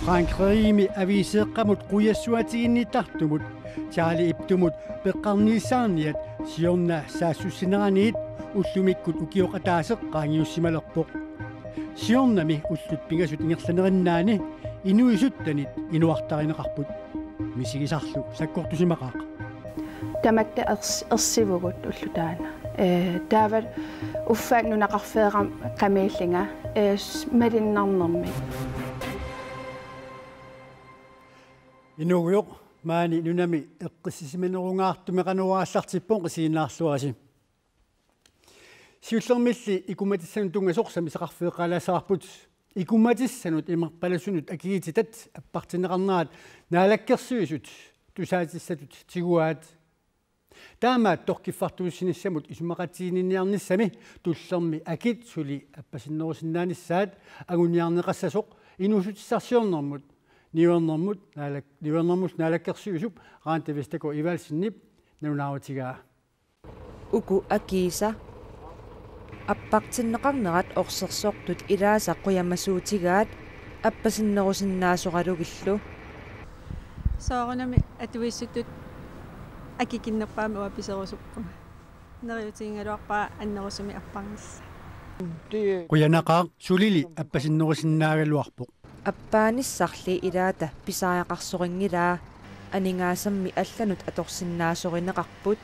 Frankrig aviseeqqamut quyassуатигиннитартумут таали иптумут пеққарниссаарниат сиорна саассуссинераниит уллумиккут укиоқатаасеққаангиуссималерпоқ сиорнами уллут пингасут ингерланериннаани инуисуттанит инуартаринеқарпут мисигисарлу саккортусимақаақ таматта ерсивугут уллутаана таават уффаат нунақарфеерам қамииллинга малиннарнерми инугуйоқ маани нунами эққиссисиманерунгаартумеқануааллартиппоң қисииннаарлуаси сиуллермилли икуматиссанут тунгасорсами сақарфеэқалаасаарпут икуматиссанут имерпаласунут акигититат аппартинеқарнаат наалаккерсуисут тусаатиссатут тигуаат таамаат торкиффартуиссиниссамут исумақатиининниарниссами туллерми акит сули аппасиннерусиннааниссаат агуниарнеқассасоқ инусутиссарсиорнэрмут нивернэрмут наалаккерсуисуп раантавистако ивалсиннип нунааутигаа уку акиса аппартиннеқарнерат орсерсоортут илааса қуямасуутигаат аппасиннерусиннаасоқалугиллу саарунами атуиссутут акикиннерпаами уаписерусуппу нериутиингалуарпаа аннерусуми аппарнисса қуянақаа сулили аппасиннерусиннаагалуарпоқ аппааниссарли илаата писааяқарсорингилаа анингаасамми алланут аторсиннаасоринеқарпут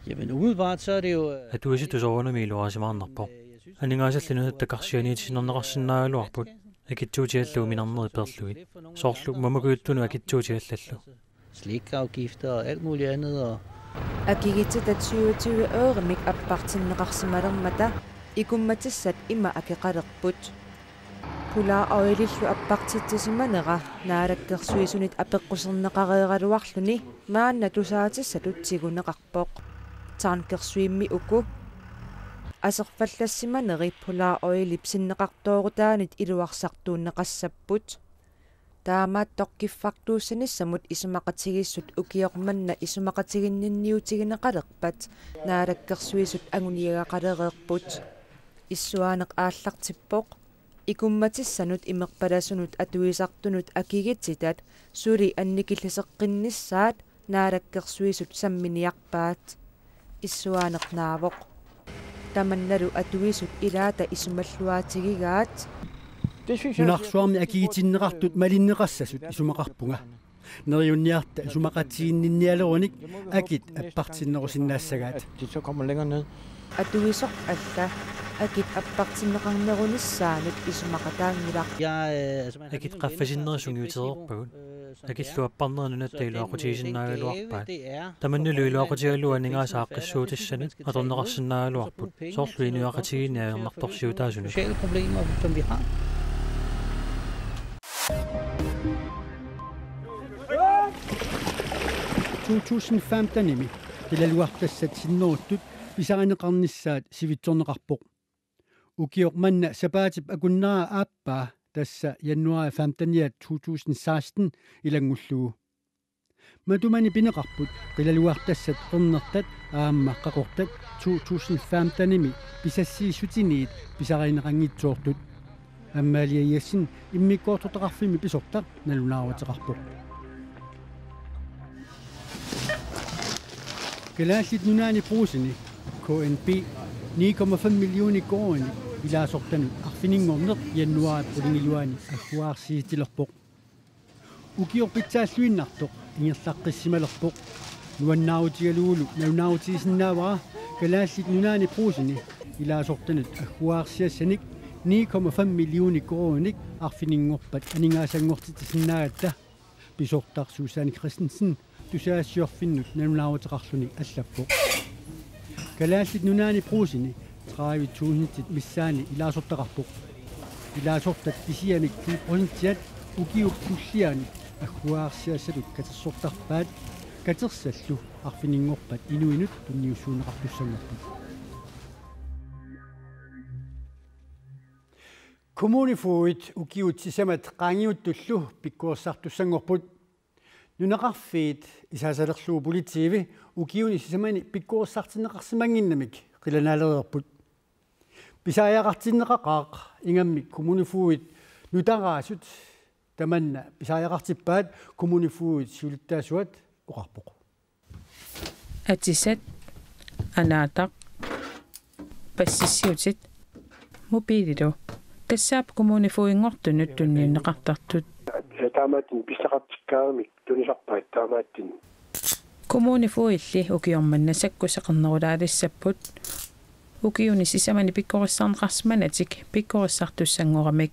Jamen umiddelbart så er det jo атуиситусоруунами илуарасимаарнарпоқ анингаасаллинут такарсианиитисиннернеқарсинаагалуарпут акитсуутиаллуу минарнери перлуит соорлу мамагуйуттуну акитсуутиаллаллу slikafgifter og alt muligt andet og акигитсатат 27 øремik аппартиннеқарсималермата икумматиссат има акеқалерпут пулаа оилиллу аппартитсисиманера наалаккерсуисунит апеққусернеқареералуарлуни маанна тусаатиссатут тигунеқарпоқ таанкерсуимми уку асерфаллассиманери пулаа оилип синнеқартоорутаанит илуарсартууннеқассаппут таамаат тоқкиффартууссаниссамут исумақатигиссут укиорманна исумақатигиннинниутигинеқалерпат наалаккерсуисут агуниагақалереерпут иссуаанеқ ааллартиппоқ икумматиссанут имерпаласунут атуисартунут акигитситат сули анникилласеққинниссаат наалаккерсуисут самминиарпаат иссуаанеқ наавоқ таманналу атуисут илаата исумаллуаатигигаат нунарсуарми акигитиннеқартут малиннеқассасут исумақарпунга нериунниарта исумақатииннинниалеруник акит аппартиннерусиннаассагаат атуисоқ алла акит аппартиннеқарнерунissaanut исумақатаангилар акит қаффасиннерисунгиутерерпагут акиллуаппарнернунатта илуақутигисиннаагалуарпаат таманнулу илуақутигалуа нингаасааққиссуутиссанат аторнеқарсиннаагалуарпут соорлу инуақатигинниаернарторсиутаасуну sociale problemer som vi har 2015-ними илалуартассат синнеруттут писаринеқарнissaат сивитсорнеқарпоқ укиорманна сапаатип акуннера ааппаа тасса януари 15 2016 илангуллугу матумани пинеқарпут қилалуартассат ернертат ааммаққақортат 2015-ними писассииссутиниит писаринеқангитсуортут аммаалиаиассин иммиккоортутеқарфими писортар налунааруатеқарпоқ Gelaaslit nunaani puusini KNP 9,5 milliooni kooni ilaasortanut arfiningorneq januari pulingiluani agguaarsiitilerpoq ukiorpitsaalluinnartoq ingerlaqqissimаlerpoq nuannaautigaluulu naunautigisinnaavara gelaaslit nunaani puusini ilaasortanut agguaarsiassanik 9,5 milliooni koonik arfiningorpat aningaasangortitisinnaagatta pisortar Susanne Christensen тусаассиорфиннут налунааутеқарлуни аллаппоқ калааллит нунаани пруусини 30.000 миссаани илаасортақарпоқ илаасортат писиамик 10% укиуппуллиани аггуаарсиассалут катерсортарпаат катерсаллу арфинингорпат инуинут тунниуссуунеқарпуссангорпут коммунифуит укиутсисамат qaangiuttullu pikkuussartussangorput нунеқарфиит исаасалерлуу политиви укиуни сисамани пиккуussartinneqarsimанginнамик қиланаалерерпут писааяақартиннеқақаақ ингаммик коммунифуит нутараасут таманна писааяқартиппаат коммунифуит сиулиттаасуат оқарпоқ атисат анаатақ пассиссиутит мобилидо тассаап коммунифуингортунут туннииннеқартартут таамааттин писсақартиккаарамик тунисарпаат таамааттин коммунифуилли укиорманна саккусеқарнерулаалиссаппут укиуни сисамани пиккориссаарнеқарсманатик пиккориссартуссангорамик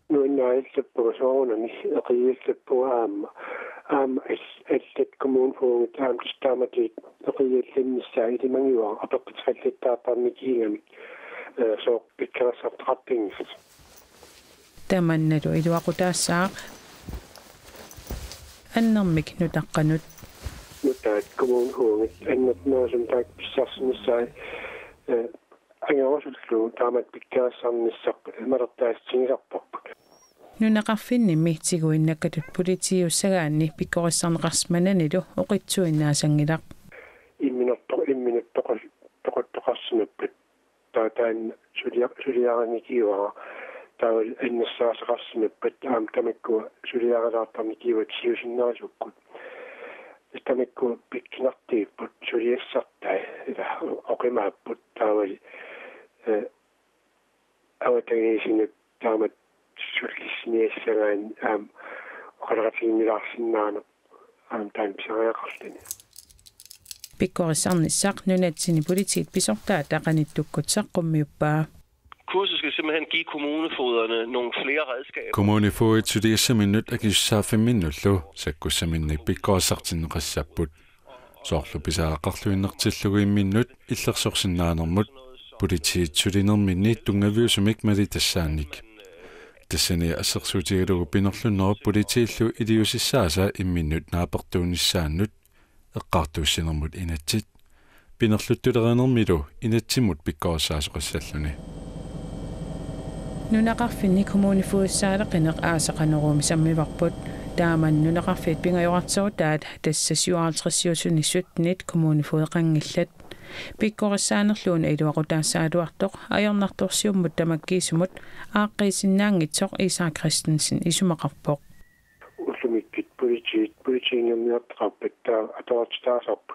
нуиннаиллаппуга соорунами эқииллаппуга аама аллат коммунифуунг таамтистааматит эқииллиннссаа илимангиуа апеққитсаллиттааппармикиигамик соо пиккериссартақарпингис таманналу илуақутаассаақ аннэрмик нутаққанут нутаат коммунифуунг аннатнаасум таак писсарсинissаа ангерусуллу таамат пиккериссарниссақ малертаастигисарпарпут нунақарфинни митсигуиннаккатут политиуссагаанни пиккориссарнеқарсмананилу оқитсуиннаасангилақ имминуттоқарсинаппат таатаан сулиараникиуара таавал аннассаасеқарсинаппат аам тамаккуа сулиаралаартарникиуат сиусиннаасуккут тамаккуа пиккинартииппут сулиассартай ила оқимааппут таавал аватагисинут таамат суллиссниассагаан аам оқалератигмилаарсиннаана аам таан писариақарлани пиккориссарниссақ нунатсини политит писортаа тақаниттуккут саққуммиуппаа Kurset skal simpelthen give kommunefogederne nogle flere redskaber. Kommunefoged tudiassaminut akissaafimminnullu sakkussaminni pikkorsartinneqassapput soorlu pisaaqarluinnertilluguimminnut illersorsinnaanermut politiit tulinerminni tungaviusumik malitassaannik тассани ассерсуутигалугу пинерлуннеру политииллу илиусиссааса имминнут нааперtuunissaannut эққартууссинермут инатсит пинерлуттулеринермилу инатсиммут пиккоорсаасоқассаллуни нунақарфинни коммунифуиссаалеқинеқ аасақанеруми саммиварпут тааман нунақарфит пингаюартсорутаат тассасиуаалтрissиусунissut нит коммунифуеқангиллат пиккориссаанерлуун илуақутаассаалуартоқ аёрнарторсиуммут тамаккиисумут ааққиисиннаангитсоқ Исаа Кристенсен исумақарпоқ уллумиккит политиингамниартақарпаттаа атоортаасарп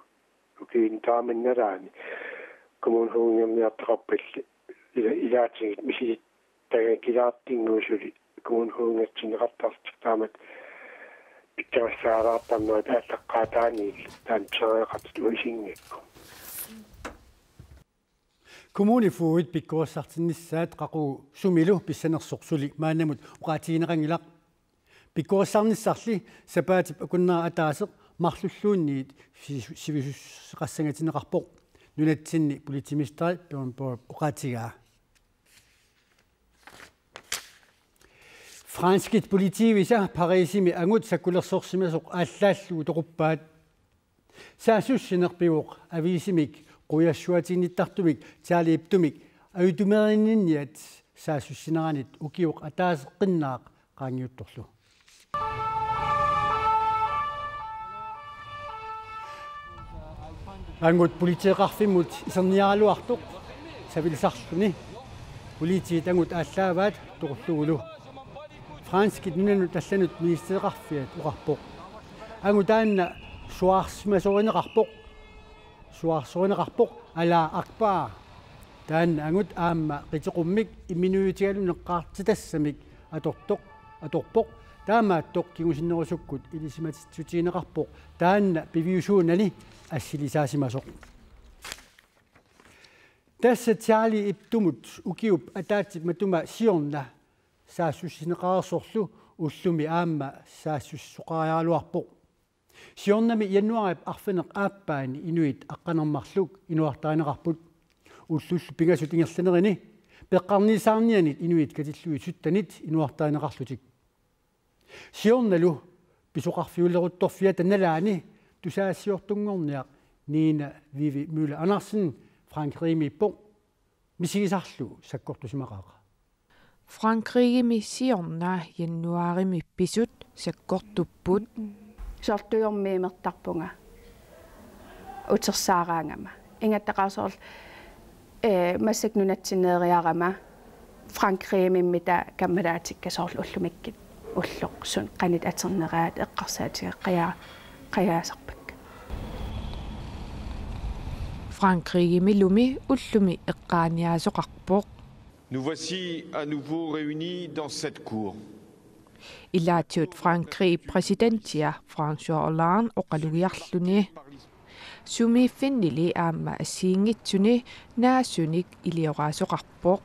укиин тааманналаани коммунифуингамниартақарпалли илаатигит мисит тагакилаартингуусули коммунифуингатсинеқартартик таамат пиккериссаалаартарнаа тааллаққаатаани таан чареқартуисингакку коммунифуит пиккориссартиннissaат қақу сумилу писсанерсорсули маанамут уқаатигинеқангилақ пиккориссарниссарли сапаатип акуннаа атаасеқ марлуллуунниит сивисуссеқассангатинеқарпоқ нунатсинни политимистаи пиорнпоо уқаатигаа франскит политивиса парисими ангут саккулерсорсимасоқ ааллааллуу тоқуппаат саасуссинерпиуоқ ависимик quyassуатинниттартумик таалииптумик аютумеринниат саасуссинеранит укиоқ атаасеққиннаақ qaangiuttorlu ангут политеқарфиммут исерниаралуартоқ савилсарлуни политиит ангут ааллааваат тоқуллугулу франскит нунанут талланут министеқарфиат уқарпоқ ангутаанна суарсоринеқарпоқ ала акпаа таан ангут аама қитеқуммик имминуитигалунеққартитассамик аторпоқ таамааттоқ кигусиннерусуккут илисиматитсутиинеқарпоқ таанна пивиусуунани ассилисаасимасоқ тасса таали иптумут укиуп атаатсит матума сиорна саассуссинеқарсорлу уллуми аама саассуссоқариалуарпоқ сиорнами януарип арфинеқ ааппаани инуит аққанермарлук инуартаанеқарпут уллуллу пигасут ингерланерини пеққарнисаарнианит инуит катиллуи суттанит инуартаанеқарлутик сиорналу писоқарфиуллерутторфиа таналаани тусаассиортунгорниақ нина виви мюле анарсен Frankrig på мисигисарлу саккортусимақааqa Frankrig миссиорна януари писут саккортуппут сортуйормиимертарпунга утерсаараангама ингаттақарсорл массакнунатсинеериарама Frankrig миммита каммалаатиккасоорлу уллумиккит уллоқ сун qanit атернераат эққарсаатига қаяасарпак Frankrig milumi ullumi eqqaaniasoqarpoq. Nous voici à nouveau réunis dans cette cour. Ilaatiut Frankrig presidentia François Hollande oqalugiarluni. Sumi finnili aamma asiingitsuni naasunik ilioqaasoqarpoq.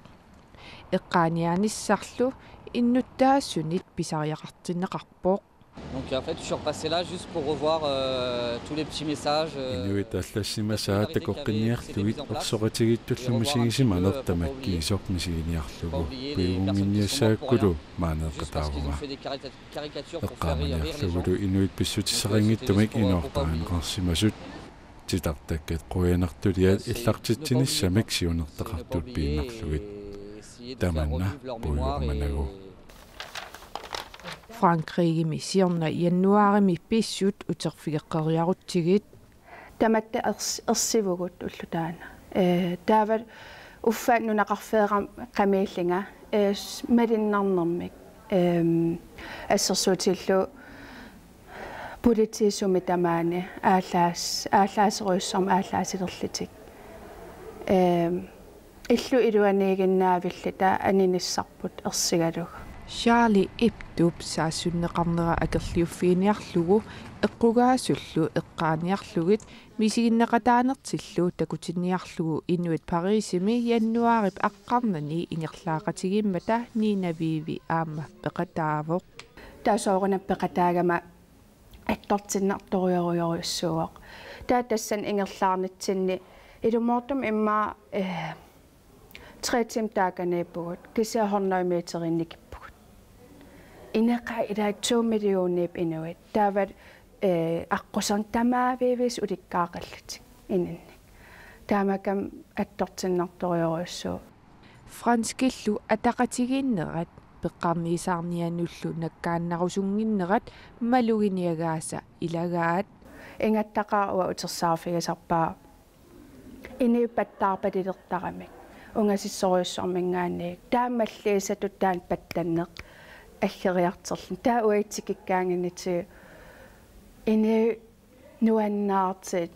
Eqqaanianissarlu innutaasunit pisariaqartinneqarpoq. Donc en fait je suis repassé là juste pour revoir tous les petits messages. Inuit allasimasaa takoqqinniarluit orsoqatigittullumisigisimanertamakkiisormisiiniarlugu piugunginniassaakkulu maaneeqqataaruga eqqaamaniarlugulu inuit pissutissaringittumik inuortaaneqarsimasut titartakkat quyanartuliat illartittinissamik siunertaqartut piinnarlugit tamanna puugummanagu Frankrig missionna januarimi pissut uterfigeqqeriarutsigit tamatta ersivugut ullutaana taavat uffaannunaqarfeeram qamiillinga malinnarnermik assersuutillu politiisumi tamaani ааllaасеруйссарма ааllaасилерлитик илlu iluaniiginnaavillita aninissarput ersigaluga Charlie Hebdo saasunneqarnera akerliuffiiniarlugu eqqugaasullu eqqaaniarlugit misiginneqataanertillu takutinniarlugu Inuit Parisimi januarip aqqarnani ingerlaaqatigimmata niinaviivi aamma peqataavoq taasooruna peqataagama attortinnartorioriurissuuaq taatassan ingerlaarnitsinni ilumortum imma 3 tim taakaneepugut kisiahornoimeeterinnik Ineqa ila 2 millioonip inuit taavat аққусан тамаавивис уликкаақаллут ининни таамакам атторсиннарториориуссуу Франскиллу атақатигиннерат пеққарниисаарниануллу наккааннарусунгиннерат малугиниагааса илагаат ингаттақаруа утерсаарфигасарпаа инипаттаарпалилертарамик унгасиссориуссормингаанник таамаллиисатут таан паттаннеқ аллериартерлун таа уайтикиккаангинити ине нуаннаартит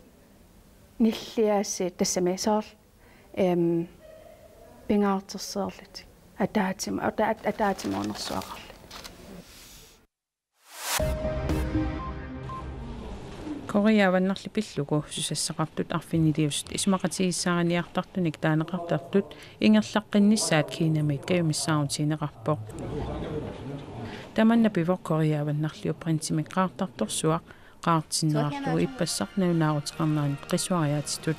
ниллиаси тассамисоор пингаартэрсеерлит атаатимоонерсуақарли Koreaavannarli pillugu susassaqartut arfiniliusut ismaqatigissaaraniartartunik taaneqartartut ingerlaqqinnissaat kiinamit kayumissaaruutiineqarpoq tamanna pivor Koreaavannarliu prinsimikqaartartorsuaq qaartinnaarlugu ippassarnaunaaruteqarnaanit qisuariaatitut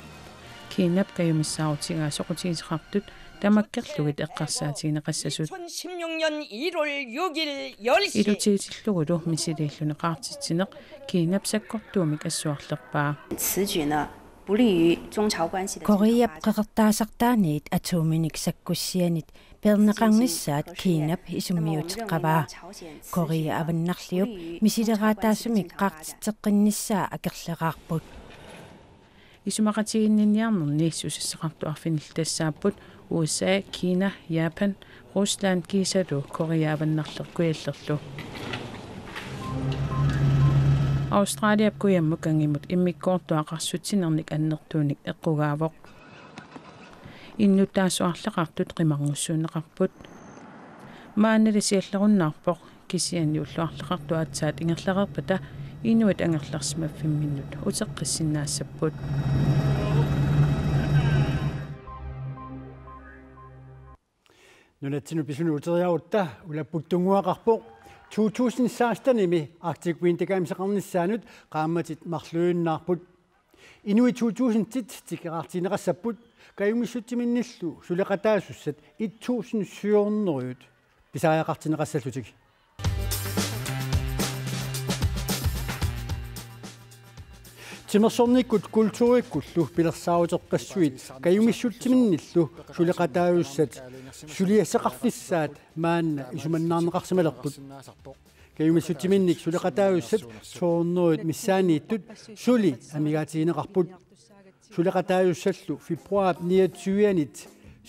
kiinap kayumissaaruutigaa soqutigiseqartut tamakkerlugit eqqarsaatigineqassasut 2016년 1월 6일 10시 ilutiitillugulu misiliilluneqaartitsineq kiinapsakkortuumik assuarlerpaa Koreap qeqertaasartaaniit atuuminik sakkussianit perneqarnissaat kiinap isummiuteqqavaa Korea avannarliup misileraataasumik qaartitteqqinnissaa akerleqaarput isumaqatiginniarnerni susassaqartu arfiniltassaaput USA, Kina, Japan, Rusland kiisalu Koreaavannarlerkuiallerlu Australia kuyammukanngimut immikkoortuaqarsutsinernik annertuunik eqqugaavoq innutaasuarleqartut qimarngussuuneqarput maanalisiallerunnaarpoq kisianiulluarleqartuaatsaat ingerlaqerpata Inuit angerlarsmaffimminnut uteqqissinaassaput Nunatsinu pisunu uteriautta ulaputtunguaqarpoq 2016-nimi Arctic Winter Games-eqarnissaanut qaammatit marluunnaarput Inuit 2010 tikeraartineqassaput kayumissutiminnillu suleqataasussat 1700 pisariaqartineqassallutik Timersornikkut kultuurikkullu pilersaaruteqqassuit kayumissutiminnillu suleqataayussat suliassaqarfissaat maanna isumannaarneqarsimalerput kayumissutiminnik suleqataayussat soorneruit missaaniittut suli amigaatiineqarput suleqataayussallu februar 29-anit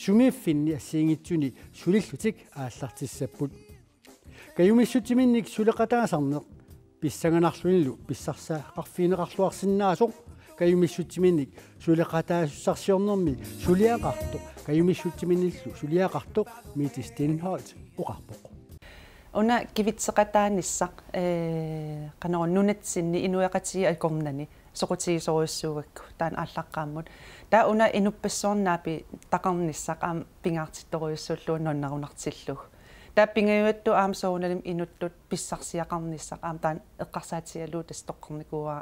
sumiiffinni assiingitsuni sulillutik aallartissapput Kayumissutiminnik suleqataasarneq pissanganarluinlu pissarsaa qarfiineqarluarsinnaasuq kayumissutiminnik suleqataasussarsiornermi suliaqartoq kayumissutiminillu suliaqartoq miitistinholt uqarpoq Una kivitseqataanissaq qanorununatsinni inueqatii alkornani soqutiisoruissuugakku taan aallaqqaammut taa una inuppassoornaapi taqarnissaq aam pingaartittoruissullu nonnarunartillu taa pingayuattu aam soonalim inutlut pissarsiaqarnissaq aam taan eqqarsaatialuu tastoqqornikuaa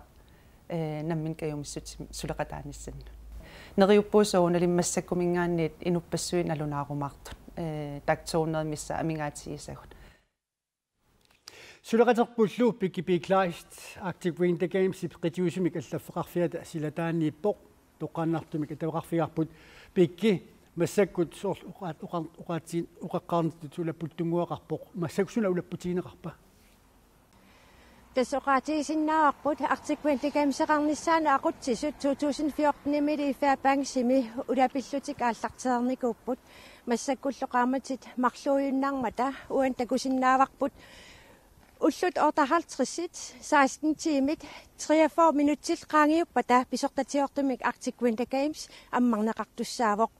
nammin kayumissut suleqataannissannu neriuppuusoonalim massakkumingaanniit inuppassuin alunaarumaartut taktoornermissa amingaatigisagut Suleqaterpullu pikipiiklaist Arctic Winter Games iqitiusumik allaffeqarfiata silataanniippoq toqqaannartumik atavaqarfigarput pikki massakkut uqaatiin uqaqqaarnitut ulapputtunguaqarpoq massaksuna ulapputiineqarpa Tasoqaatiisinnaaqput Arctic Winter Games eqarnissaana aqutsisut 2014 ifaapaangsimi ulapillutik aallarteernikuupput massakkulloqaamatit marluuyunnaarmata uan takusinnaavarput Ullut ortahaltrissit 16 tiimit 43 minuttil qaangiuppata pisortatiortumik Arctic Winter Games ammarneqartussaavoq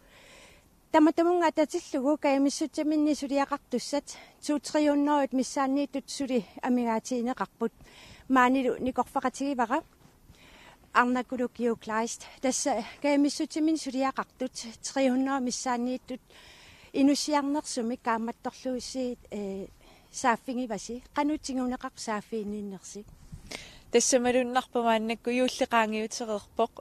Tamatamunga atatillugu kayamissutaminni suliaqartussat 2-3 missaanniittut suli amigaatiineqarput maanilu nikorfaqatigivara arnakulukkiu klaist tassa kayamissutamin suliaqartut 300 missaanniittut inusiarnersumik kaammattorluussiit saaffingivasi qanutinguneqaq saaffiinniinnersi тассамалуннарпамааннакку юуллеqaangiuтерерпоq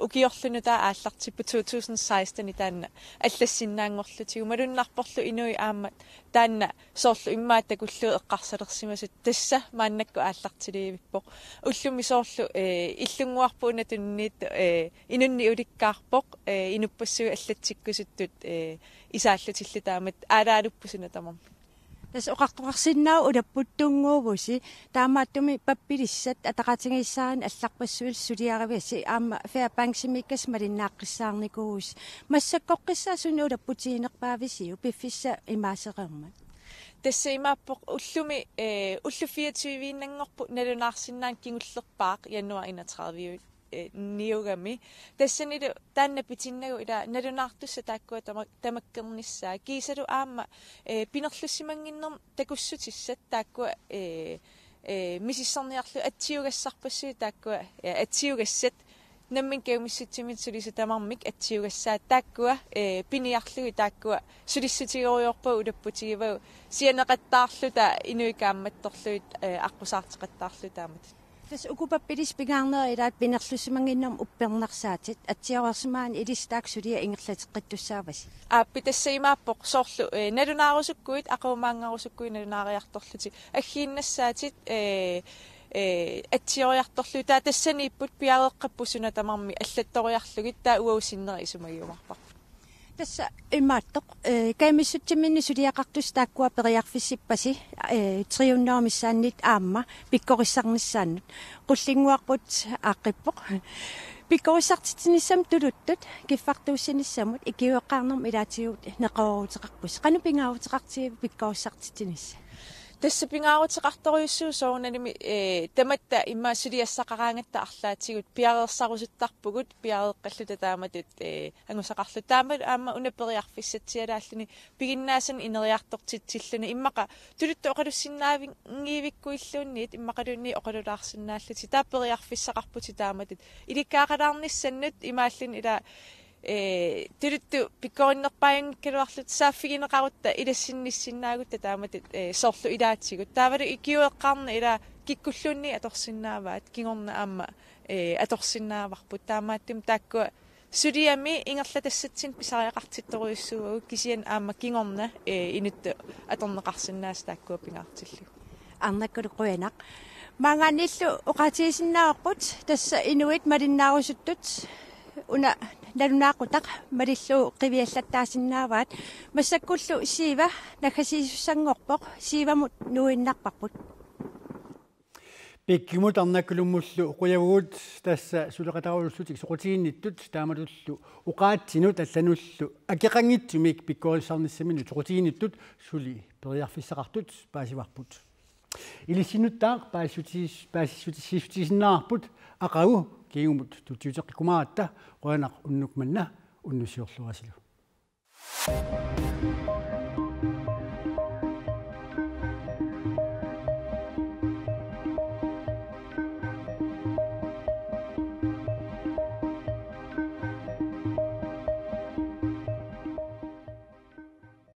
укиорлунута ааллартиппу 2016 таанна аллассиннаангорлутигу малуннарпорлу инуи аамат таанна соорлу иммааттакуллу эққарсалерсимасут тасса мааннакку ааллартилиивиппоq уллуми соорлу иллунгуарпуна тунниит инунни уликкаарпоq инуппассуи аллатсиккусуттут исааллутилли таамат аалаалуппусуна тамам Tas oqartuqarsinnaa ulapputtunguuvusi taamaattumi pappilissat ataqatingiissaan allarpassuil suliarivisi aama Fairbanksimikkas malinnaaqqisaarnikuus massakkoqqissaasun ulapputiinerpaavisiu piffissa imaaseqermat Tässä imaappoq ullumi ullu 24-viinnangorpu nalunaarsinnaan kingullerpaaq januar 31 niugami tassanilu taanna pitinnagu ila nalunaartussa taakkua tamakkernissaa kiisalu aamma pinerlussimanginnerm takussutissat taakkua misisserniarlu atsiugassarpassu taakkua atsiugassat nammin keumissutimit sulisutamarmik atsiugassaa taakkua piniarlugi taakkua sulissutigoruyorpa ulapputigivagu sianeqattaarluta inuikaammattorluit aqqusaarteqattaarlu taamat Tas ukupappilis pingaarneri ilaat pinerlussimanginnerm uppernersaatit atsiawarsimaan ilistaaksuli ingerlateqqittussaavasi aappi tassa imaappoq soorlu nalunaarusukkuit aqumaangarusukkuit nalunaariartorluti aggiinnassaatit atsioriartorlu taa tassaniipput piareqqappusuna tamarmi allattoriarlugit taa uausinneri isumagiumarpaq Tässä immaattoq kaimissuttiminni suliaqartus taakkua periarfissippasi 300 missaannit aamma pikkorissarnissaannut qullinguarput aaqqippoq pikkorissartitinissam tuluttut kiffartuussinnissamut ikiueqqaarnerm ilaatigut neqoruuteqarpus qanu pingaarutiqartigu pikkorissartitinissa Tässä pingaarutiqartoriussuu soornalimi tamatta immaasuliassaqaraangatta arlaatigut piareersarusuttarpugut piareeqqalluta taamatut angusaqarlu taamat aamma unaperiarfissatsialaalluni piginnaasan ineriartortitsilluni immaqa tuluttu oqalussinnaavingiivikkuilluunniit immaqalunni oqalulaarsinnaalluti taaperiarfissaqarputi taamatut ilikkaaqalaarnissannut imaallun ila tuluttu pikkorinnerpaayangikkaluarlut saaffigineqarutta ilassinnissinnaagutta taamatut soorlu ilaatsigut taavalu ikiueqqaarna ila kikkulluunni atorsinnaavaat kingorna aamma atorsinnaavarput taamaattum taakkua suliami ingerlatassatsin pisariaqartittoruissuugu kisian aamma kingorna inuttu atorneqarsinnaas taakkua pingaartillu arnakkaluquyanaq maangaannillu oqatiisinnaaqput tassa inuit malinnaarussuttut una nalunaaqutaq malillu qiviallattaasinnaawaat massakkullu siiva nakhasiisussangorpoq siivamut nuinnarparput Pikkimut arnakkulumullu uquyavut tassa suleqatarullutик soqutiinnittut taamalullu uqaatsinut allanullu akiqangitsumik pikkoorissarnissaminu soqutiinnittut suli periarfissaqartut paasivarput ilisinuttaaq paasissutisinnaarput aqagu kiingumut tutiuteqqikumaatta qoanaq unnukmanna unnusiorluasilu